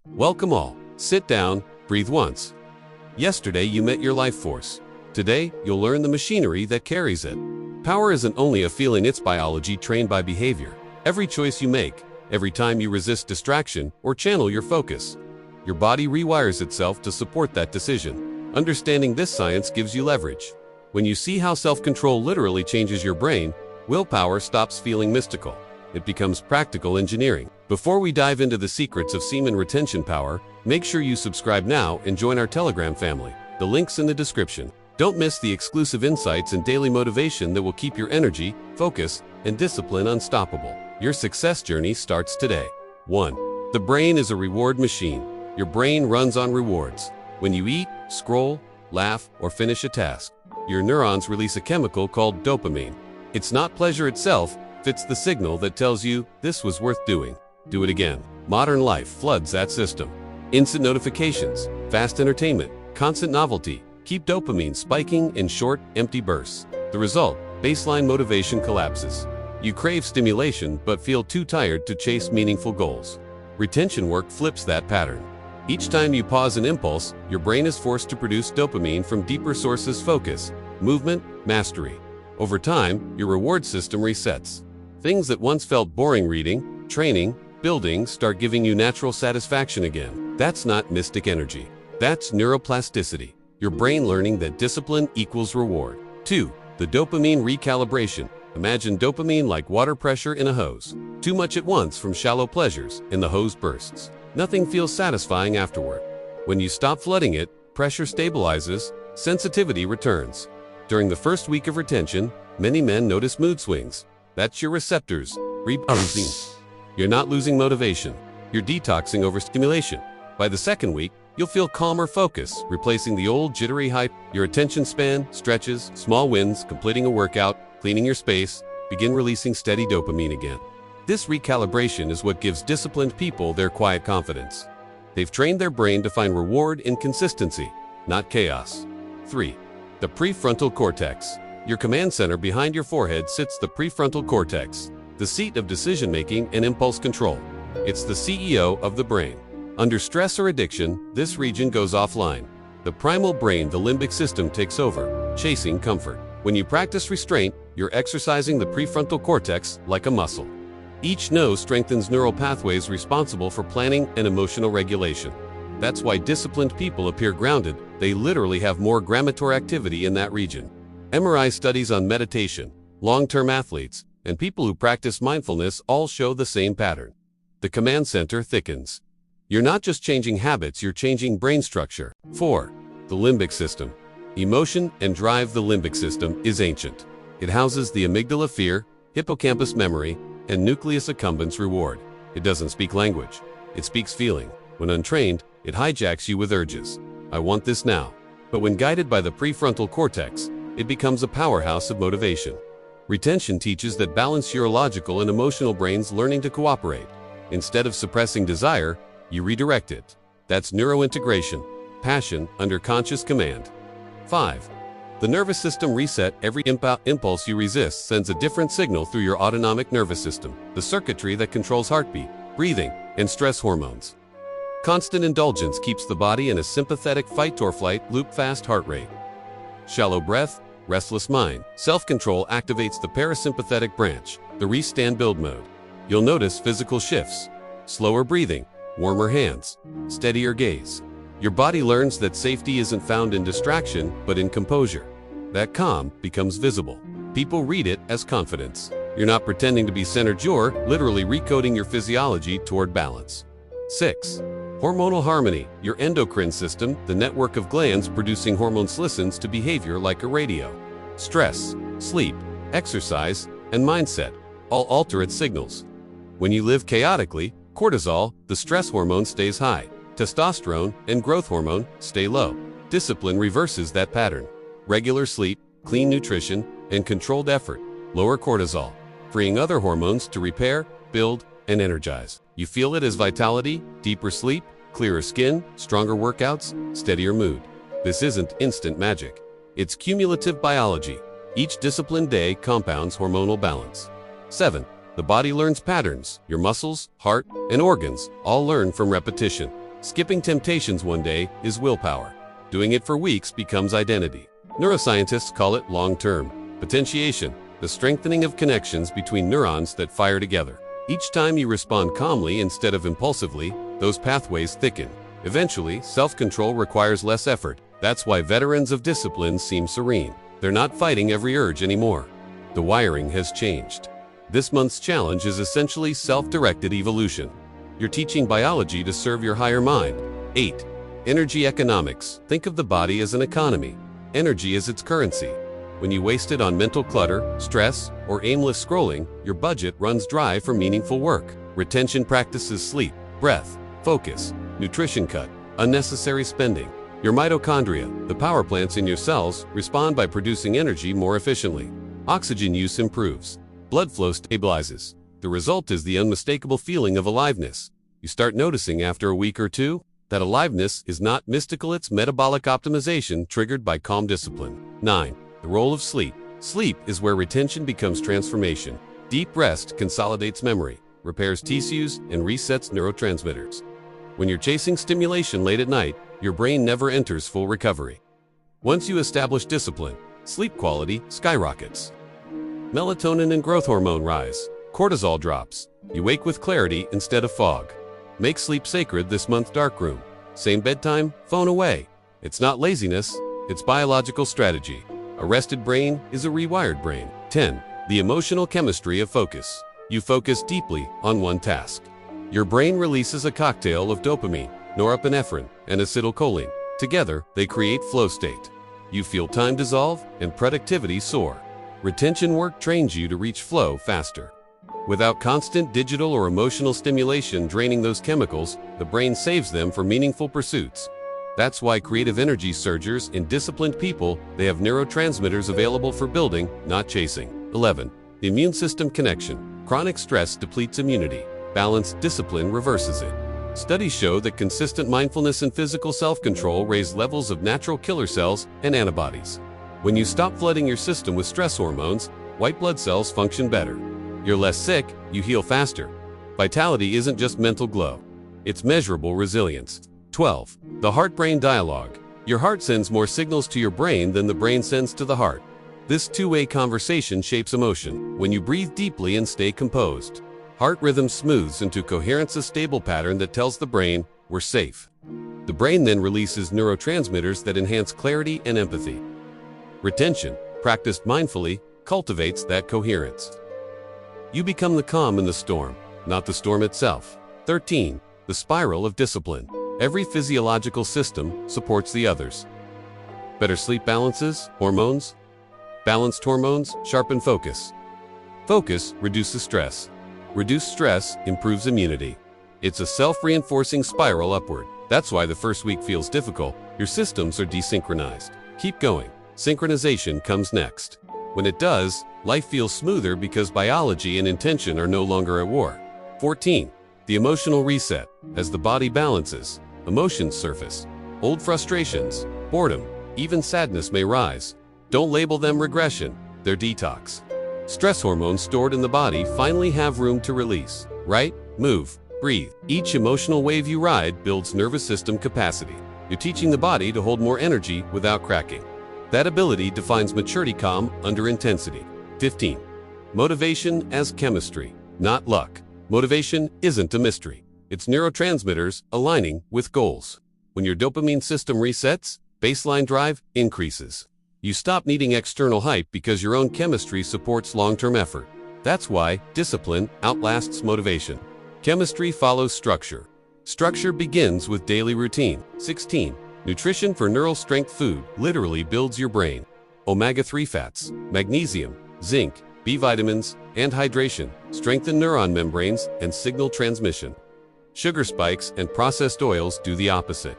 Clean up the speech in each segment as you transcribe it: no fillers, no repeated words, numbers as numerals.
Welcome all. Sit down, breathe once. Yesterday you met your life force. Today you'll learn the machinery that carries it. Power isn't only a feeling, it's biology trained by behavior. Every choice you make, every time you resist distraction or channel your focus, your body rewires itself to support that decision. Understanding this science gives you leverage. When you see how self-control literally changes your brain, willpower stops feeling mystical. It becomes practical engineering. Before we dive into the secrets of semen retention power, make sure you subscribe now and join our Telegram family. The link's in the description. Don't miss the exclusive insights and daily motivation that will keep your energy, focus, and discipline unstoppable. Your success journey starts today. 1. The brain is a reward machine. Your brain runs on rewards. When you eat, scroll, laugh, or finish a task, your neurons release a chemical called dopamine. It's not pleasure itself, it's the signal that tells you this was worth doing. Do it again. Modern life floods that system. Instant notifications, fast entertainment, constant novelty keep dopamine spiking in short, empty bursts. The result, baseline motivation collapses. You crave stimulation but feel too tired to chase meaningful goals. Retention work flips that pattern. Each time you pause an impulse, your brain is forced to produce dopamine from deeper sources: focus, movement, mastery. Over time, your reward system resets. Things that once felt boring, reading, training, building, start giving you natural satisfaction again. That's not mystic energy. That's neuroplasticity. Your brain learning that discipline equals reward. 2. The dopamine recalibration. Imagine dopamine like water pressure in a hose. Too much at once from shallow pleasures, and the hose bursts. Nothing feels satisfying afterward. When you stop flooding it, pressure stabilizes, sensitivity returns. During the first week of retention, many men notice mood swings. That's your receptors rebalancing. You're not losing motivation. You're detoxing overstimulation. By the second week, you'll feel calmer focus, replacing the old jittery hype. Your attention span stretches, small wins, completing a workout, cleaning your space, begin releasing steady dopamine again. This recalibration is what gives disciplined people their quiet confidence. They've trained their brain to find reward in consistency, not chaos. 3. The prefrontal cortex. Your command center behind your forehead sits the prefrontal cortex, the seat of decision-making and impulse control. It's the CEO of the brain. Under stress or addiction, this region goes offline. The primal brain, the limbic system, takes over, chasing comfort. When you practice restraint, you're exercising the prefrontal cortex like a muscle. Each no strengthens neural pathways responsible for planning and emotional regulation. That's why disciplined people appear grounded. They literally have more grammatory activity in that region. MRI studies on meditation, long-term athletes, and people who practice mindfulness all show the same pattern. The command center thickens. You're not just changing habits, you're changing brain structure. 4. The limbic system. Emotion and drive. The limbic system is ancient. It houses the amygdala, fear, hippocampus, memory, and nucleus accumbens, reward. It doesn't speak language. It speaks feeling. When untrained, it hijacks you with urges. I want this now. But when guided by the prefrontal cortex, it becomes a powerhouse of motivation. Retention teaches that balance your logical and emotional brains learning to cooperate. Instead of suppressing desire, you redirect it. That's neurointegration, passion under conscious command. 5. The nervous system reset. Every impulse you resist sends a different signal through your autonomic nervous system, the circuitry that controls heartbeat, breathing, and stress hormones. Constant indulgence keeps the body in a sympathetic fight-or-flight loop. Fast heart rate, shallow breath, restless mind. Self-control activates the parasympathetic branch, the rest-stand-build mode. You'll notice physical shifts, slower breathing, warmer hands, steadier gaze. Your body learns that safety isn't found in distraction, but in composure. That becomes visible. People read it as confidence. You're not pretending to be centered, you're literally recoding your physiology toward balance. 6. Hormonal harmony. Your endocrine system, the network of glands producing hormones, listens to behavior like a radio. Stress, sleep, exercise, and mindset all alter its signals. When you live chaotically, cortisol, the stress hormone, stays high. Testosterone and growth hormone stay low. Discipline reverses that pattern. Regular sleep, clean nutrition, and controlled effort lower cortisol, freeing other hormones to repair, build, and energize. You feel it as vitality, deeper sleep, clearer skin, stronger workouts, steadier mood. This isn't instant magic. It's cumulative biology. Each disciplined day compounds hormonal balance. 7. The body learns patterns. Your muscles, heart, and organs all learn from repetition. Skipping temptations one day is willpower. Doing it for weeks becomes identity. Neuroscientists call it long-term potentiation, the strengthening of connections between neurons that fire together. Each time you respond calmly instead of impulsively, those pathways thicken. Eventually, self-control requires less effort. That's why veterans of discipline seem serene. They're not fighting every urge anymore. The wiring has changed. This month's challenge is essentially self-directed evolution. You're teaching biology to serve your higher mind. 8. Energy economics. Think of the body as an economy. Energy is its currency. When you waste it on mental clutter, stress, or aimless scrolling, your budget runs dry for meaningful work. Retention practices sleep, breath, focus, nutrition cut, unnecessary spending. Your mitochondria, the power plants in your cells, respond by producing energy more efficiently. Oxygen use improves. Blood flow stabilizes. The result is the unmistakable feeling of aliveness. You start noticing after a week or two that aliveness is not mystical, it's metabolic optimization triggered by calm discipline. 9. The role of sleep. Sleep is where retention becomes transformation. Deep rest consolidates memory, repairs tissues, and resets neurotransmitters. When you're chasing stimulation late at night, your brain never enters full recovery. Once you establish discipline, sleep quality skyrockets. Melatonin and growth hormone rise. Cortisol drops. You wake with clarity instead of fog. Make sleep sacred this month. Darkroom. Same bedtime, phone away. It's not laziness, it's biological strategy. A rested brain is a rewired brain. 10. The emotional chemistry of focus. You focus deeply on one task. Your brain releases a cocktail of dopamine, norepinephrine, and acetylcholine. Together, they create flow state. You feel time dissolve and productivity soar. Retention work trains you to reach flow faster. Without constant digital or emotional stimulation draining those chemicals, the brain saves them for meaningful pursuits. That's why creative energy surgers in disciplined people, they have neurotransmitters available for building, not chasing. 11. The immune system connection. Chronic stress depletes immunity. Balanced discipline reverses it. Studies show that consistent mindfulness and physical self-control raise levels of natural killer cells and antibodies. When you stop flooding your system with stress hormones, white blood cells function better. You're less sick, you heal faster. Vitality isn't just mental glow. It's measurable resilience. 12. The heart-brain dialogue. Your heart sends more signals to your brain than the brain sends to the heart. This two-way conversation shapes emotion. When you breathe deeply and stay composed, heart rhythm smooths into coherence, a stable pattern that tells the brain, we're safe. The brain then releases neurotransmitters that enhance clarity and empathy. Retention, practiced mindfully, cultivates that coherence. You become the calm in the storm, not the storm itself. 13. The spiral of discipline. Every physiological system supports the others. Better sleep balances hormones. Balanced hormones sharpen focus. Focus reduces stress. Reduced stress improves immunity. It's a self-reinforcing spiral upward. That's why the first week feels difficult. Your systems are desynchronized. Keep going. Synchronization comes next. When it does, life feels smoother because biology and intention are no longer at war. 14. The emotional reset. As the body balances, emotions surface. Old frustrations, boredom, even sadness may rise. Don't label them regression, they're detox. Stress hormones stored in the body finally have room to release. Write, move, breathe. Each emotional wave you ride builds nervous system capacity. You're teaching the body to hold more energy without cracking. That ability defines maturity. Calm under intensity. 15. Motivation as chemistry, not luck. Motivation isn't a mystery. It's neurotransmitters aligning with goals. When your dopamine system resets, baseline drive increases. You stop needing external hype because your own chemistry supports long-term effort. That's why discipline outlasts motivation. Chemistry follows structure. Structure begins with daily routine. 16. Nutrition for neural strength. Food literally builds your brain. Omega-3 fats, magnesium, zinc, B vitamins, and hydration strengthen neuron membranes and signal transmission. Sugar spikes and processed oils do the opposite.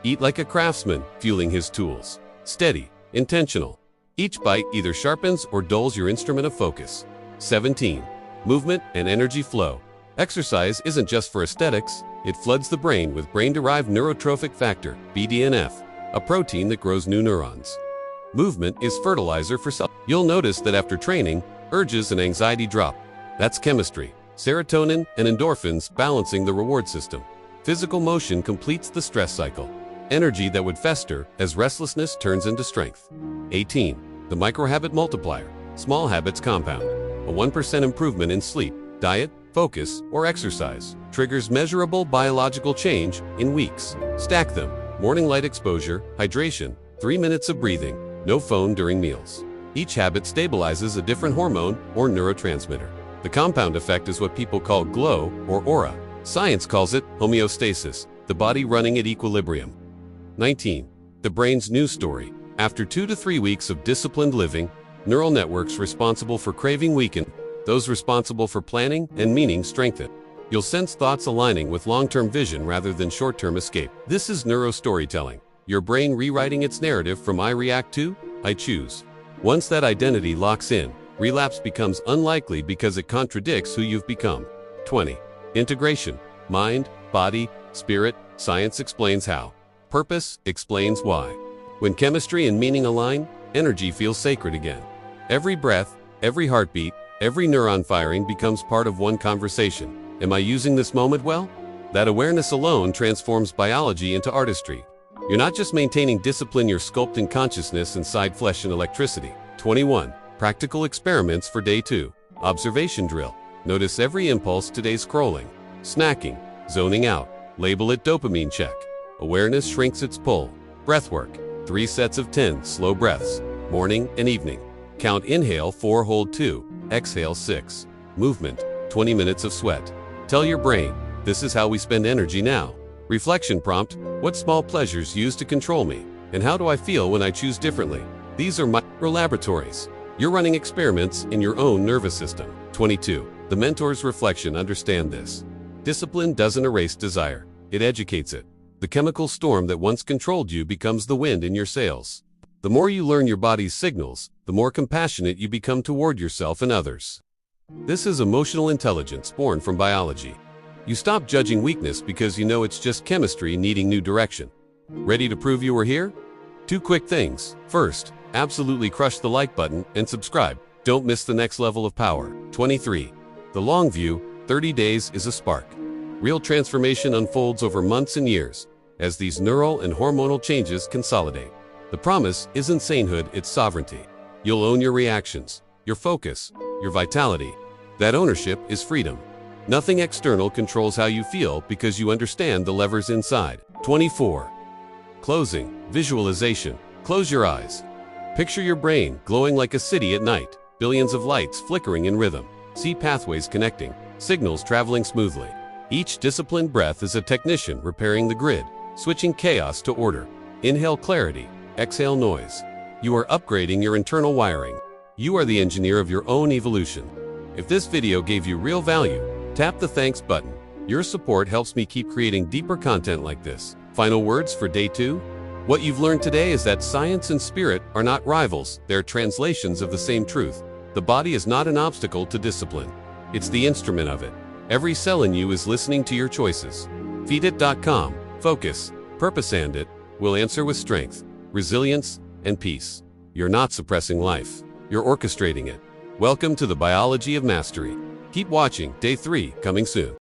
Eat like a craftsman, fueling his tools. Steady, intentional. Each bite either sharpens or dulls your instrument of focus. 17. Movement and energy flow. Exercise isn't just for aesthetics, it floods the brain with brain-derived neurotrophic factor, BDNF, a protein that grows new neurons. Movement is fertilizer for cells. You'll notice that after training, urges and anxiety drop. That's chemistry, serotonin and endorphins balancing the reward system. Physical motion completes the stress cycle. Energy that would fester as restlessness turns into strength. 18. The microhabit multiplier. Small habits compound. A 1% improvement in sleep, diet, focus, or exercise triggers measurable biological change in weeks. Stack them. Morning light exposure, hydration, 3 minutes of breathing, no phone during meals. Each habit stabilizes a different hormone or neurotransmitter. The compound effect is what people call glow or aura. Science calls it homeostasis, the body running at equilibrium. 19. The brain's news story. After 2 to 3 weeks of disciplined living, neural networks responsible for craving weaken, those responsible for planning and meaning strengthen. You'll sense thoughts aligning with long-term vision rather than short-term escape. This is neurostorytelling. Your brain rewriting its narrative from I react to, I choose. Once that identity locks in, relapse becomes unlikely because it contradicts who you've become. 20. Integration. Mind, body, spirit, science explains how. Purpose explains why. When chemistry and meaning align, energy feels sacred again. Every breath, every heartbeat, every neuron firing becomes part of one conversation. Am I using this moment well? That awareness alone transforms biology into artistry. You're not just maintaining discipline, you're sculpting consciousness inside flesh and electricity. 21. Practical experiments for day 2. Observation drill. Notice every impulse today: scrolling, snacking, zoning out. Label it dopamine check. Awareness shrinks its pull. Breathwork. 3 sets of 10 slow breaths, morning and evening. Count: inhale 4, hold 2, exhale 6. Movement. 20 minutes of sweat. Tell your brain, this is how we spend energy now. Reflection prompt: what small pleasures used to control me, and how do I feel when I choose differently? These are micro laboratories. You're running experiments in your own nervous system. 22. The mentor's reflection. Understand this. Discipline doesn't erase desire, it educates it. The chemical storm that once controlled you becomes the wind in your sails. The more you learn your body's signals, the more compassionate you become toward yourself and others. This is emotional intelligence born from biology. You stop judging weakness because you know it's just chemistry needing new direction. Ready to prove you were here? 2 quick things. First, absolutely crush the like button and subscribe. Don't miss the next level of power. 23. The long view. 30 days is a spark. Real transformation unfolds over months and years as these neural and hormonal changes consolidate. The promise isn't sainthood, it's sovereignty. You'll own your reactions, your focus, your vitality. That ownership is freedom. Nothing external controls how you feel because you understand the levers inside. 24. Closing. Visualization. Close your eyes. Picture your brain glowing like a city at night, billions of lights flickering in rhythm. See pathways connecting, signals traveling smoothly. Each disciplined breath is a technician repairing the grid, switching chaos to order. Inhale clarity, exhale noise. You are upgrading your internal wiring. You are the engineer of your own evolution. If this video gave you real value, tap the thanks button. Your support helps me keep creating deeper content like this. Final words for day 2? What you've learned today is that science and spirit are not rivals, they're translations of the same truth. The body is not an obstacle to discipline. It's the instrument of it. Every cell in you is listening to your choices. Feedit.com. Focus, purpose, and it will answer with strength, resilience, and peace. You're not suppressing life. You're orchestrating it. Welcome to the biology of mastery. Keep watching. Day 3 coming soon.